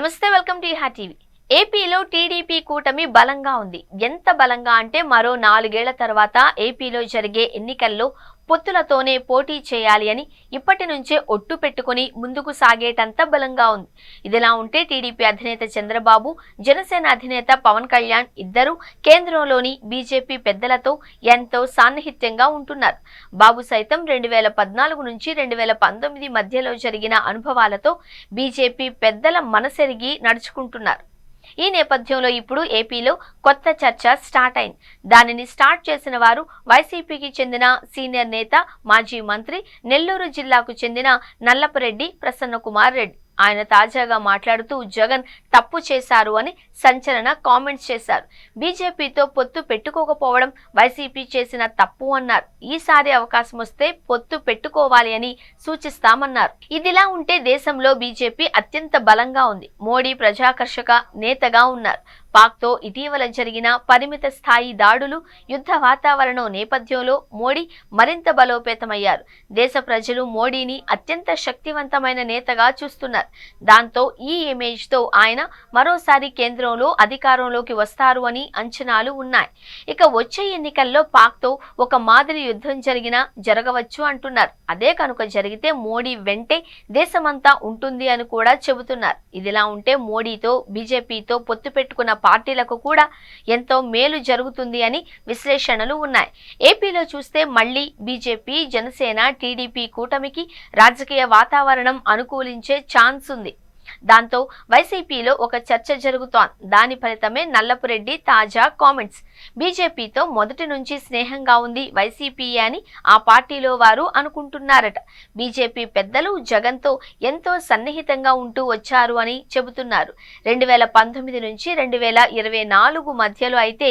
నమస్తే, welcome to ఇహా TV. ఏపీలో TDP కూటమి బలంగా ఉంది. ఎంత బలంగా అంటే మరో 4 ఏళ్ల తర్వాత ఏపీలో జరిగే ఎన్నికల్లో పొత్తులతోనే పోటీ చేయాలి అని ఇప్పటి నుంచే ఒట్టు పెట్టుకుని ముందుకు సాగేటంత బలంగా ఉంది. ఇదిలా ఉంటే టీడీపీ అధినేత చంద్రబాబు, జనసేన అధినేత పవన్ కళ్యాణ్ ఇద్దరు కేంద్రంలోని బీజేపీ పెద్దలతో ఎంతో సాన్నిహిత్యంగా ఉంటున్నారు. బాబు సైతం 2014 నుంచి 2019 మధ్యలో జరిగిన అనుభవాలతో బీజేపీ పెద్దల మనసెరిగి నడుచుకుంటున్నారు. ఈ నేపథ్యంలో ఇప్పుడు ఏపీలో కొత్త చర్చ స్టార్ట్ అయింది. దానిని స్టార్ట్ చేసిన వారు వైసీపీకి చెందిన సీనియర్ నేత, మాజీ మంత్రి, నెల్లూరు జిల్లాకు చెందిన నల్లపరెడ్డి ప్రసన్నకుమార్ రెడ్డి. ఆయన తాజాగా మాట్లాడుతూ జగన్ తప్పు చేశారు అని సంచలన కామెంట్స్ చేశారు. బీజేపీతో పొత్తు పెట్టుకోకపోవడం వైసీపీ చేసిన తప్పు అన్నారు. ఈసారి అవకాశం వస్తే పొత్తు పెట్టుకోవాలి అని సూచిస్తామన్నారు. ఇదిలా ఉంటే దేశంలో బీజేపీ అత్యంత బలంగా ఉంది. మోడీ ప్రజాకర్షక నేతగా ఉన్నారు. పాక్తో ఇటీవల జరిగిన పరిమిత స్థాయి దాడులు, యుద్ధ వాతావరణం నేపథ్యంలో మోడీ మరింత బలోపేతమయ్యారు. దేశ ప్రజలు మోడీని అత్యంత శక్తివంతమైన నేతగా చూస్తున్నారు. దాంతో ఈ ఇమేజ్తో ఆయన మరోసారి కేంద్రంలో అధికారంలోకి వస్తారు అని అంచనాలు ఉన్నాయి. ఇక వచ్చే ఎన్నికల్లో పాక్తో ఒక మాదిరి యుద్ధం జరగవచ్చు అంటున్నారు. అదే కనుక జరిగితే మోడీ వెంటే దేశమంతా ఉంటుంది అని కూడా చెబుతున్నారు. ఇదిలా ఉంటే మోడీతో బీజేపీతో పొత్తు పెట్టుకున్న పార్టీలకు కూడా ఎంతో మేలు జరుగుతుంది అని విశ్లేషణలు ఉన్నాయి. ఏపీలో చూస్తే మళ్లీ బీజేపీ, జనసేన, టీడీపీ కూటమికి రాజకీయ వాతావరణం అనుకూలించే ఛాన్స్ ఉంది. దాంతో వైసీపీలో ఒక చర్చ జరుగుతోంది. దాని ఫలితమే నల్లపురెడ్డి తాజా కామెంట్స్. బీజేపీతో మొదటి నుంచి స్నేహంగా ఉంది వైసీపీ అని ఆ పార్టీలో వారు అనుకుంటున్నారట. బీజేపీ పెద్దలు జగన్తో ఎంతో సన్నిహితంగా ఉంటూ వచ్చారు అని చెబుతున్నారు. 2019 నుంచి 2024 మధ్యలో అయితే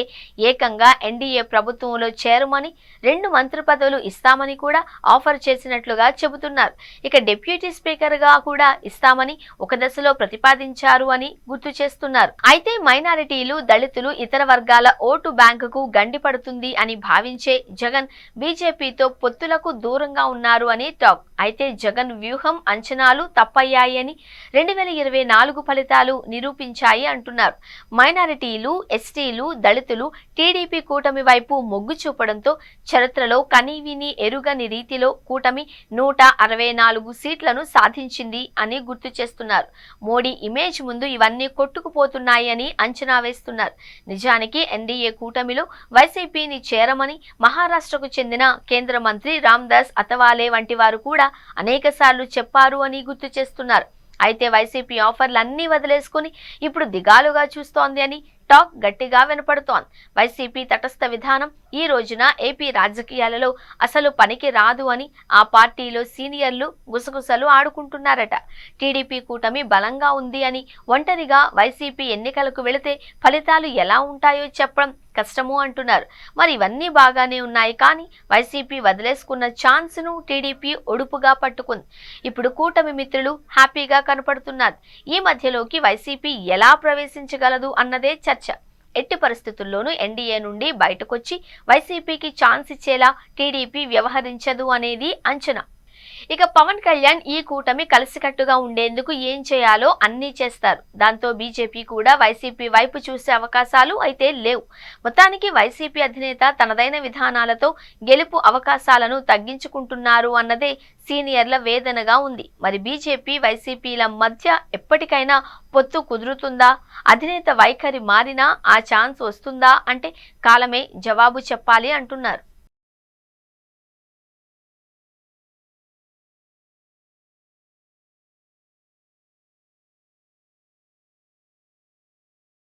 ఏకంగా ఎన్డీఏ ప్రభుత్వంలో చేరమని, 2 మంత్రి పదవులు ఇస్తామని కూడా ఆఫర్ చేసినట్లుగా చెబుతున్నారు. ఇక డిప్యూటీ స్పీకర్ గా కూడా ఇస్తామని ఒక దశలో ప్రతిపాదించారు అని గుర్తు చేస్తున్నారు. అయితే మైనారిటీలు, దళితులు, ఇతర వర్గాల ఓటు బ్యాంకుకు గండి పడుతుంది అని భావించే జగన్ బీజేపీతో పొత్తులకు దూరంగా ఉన్నారు అని టాక్. అయితే జగన్ వ్యూహం, అంచనాలు తప్పయ్యాయి అని 2024 ఫలితాలు నిరూపించాయి అంటున్నారు. మైనారిటీలు, ఎస్టీలు, దళితులు టీడీపీ కూటమి వైపు మొగ్గు చూపడంతో చరిత్రలో కనీవిని ఎరుగని రీతిలో కూటమి 164 సీట్లను సాధించింది అని గుర్తు చేస్తున్నారు. మోడీ ఇమేజ్ ముందు ఇవన్నీ కొట్టుకుపోతున్నాయి అని అంచనా వేస్తున్నారు. నిజానికి ఎన్డీఏ కూటమిలో వైసీపీని చేరమని మహారాష్ట్రకు చెందిన కేంద్ర మంత్రి రామ్దాస్ అతవాలే వంటి వారు కూడా అనేకసార్లు చెప్పారు అని గుర్తు చేస్తున్నారు. అయితే వైసీపీ ఆఫర్లన్నీ వదిలేసుకుని ఇప్పుడు దిగాలుగా చూస్తోంది అని టాక్ గట్టిగా వినపడుతోంది. వైసీపీ తటస్థ విధానం ఈ రోజున ఏపీ రాజకీయాలలో అసలు పనికి రాదు అని ఆ పార్టీలో సీనియర్లు గుసగుసలు ఆడుకుంటున్నారట. టీడీపీ కూటమి బలంగా ఉంది అని, ఒంటరిగా వైసీపీ ఎన్నికలకు వెళితే ఫలితాలు ఎలా ఉంటాయో చెప్పడం కష్టము అంటున్నారు. మరి ఇవన్నీ బాగానే ఉన్నాయి, కానీ వైసీపీ వదిలేసుకున్న ఛాన్స్ ను టీడీపీ ఒడుపుగా పట్టుకుంది. ఇప్పుడు కూటమి మిత్రులు హ్యాపీగా కనపడుతున్నారు. ఈ మధ్యలోకి వైసీపీ ఎలా ప్రవేశించగలదు అన్నదే చర్చ. ఎట్టి పరిస్థితుల్లోనూ ఎన్డీఏ నుండి బయటకొచ్చి వైసీపీకి ఛాన్స్ ఇచ్చేలా టీడీపీ వ్యవహరించదు అనేది అంచనా. ఇక పవన్ కళ్యాణ్ ఈ కూటమి కలిసికట్టుగా ఉండేందుకు ఏం చేయాలో అన్నీ చేస్తారు. దాంతో బీజేపీ కూడా వైసీపీ వైపు చూసే అవకాశాలు అయితే లేవు. మొత్తానికి వైసీపీ అధినేత తనదైన విధానాలతో గెలుపు అవకాశాలను తగ్గించుకుంటున్నారు అన్నదే సీనియర్ల వేదనగా ఉంది. మరి బీజేపీ, వైసీపీల మధ్య ఎప్పటికైనా పొత్తు కుదురుతుందా? అధినేత వైఖరి మారినా ఆ ఛాన్స్ వస్తుందా అంటే కాలమే జవాబు చెప్పాలి అంటున్నారు.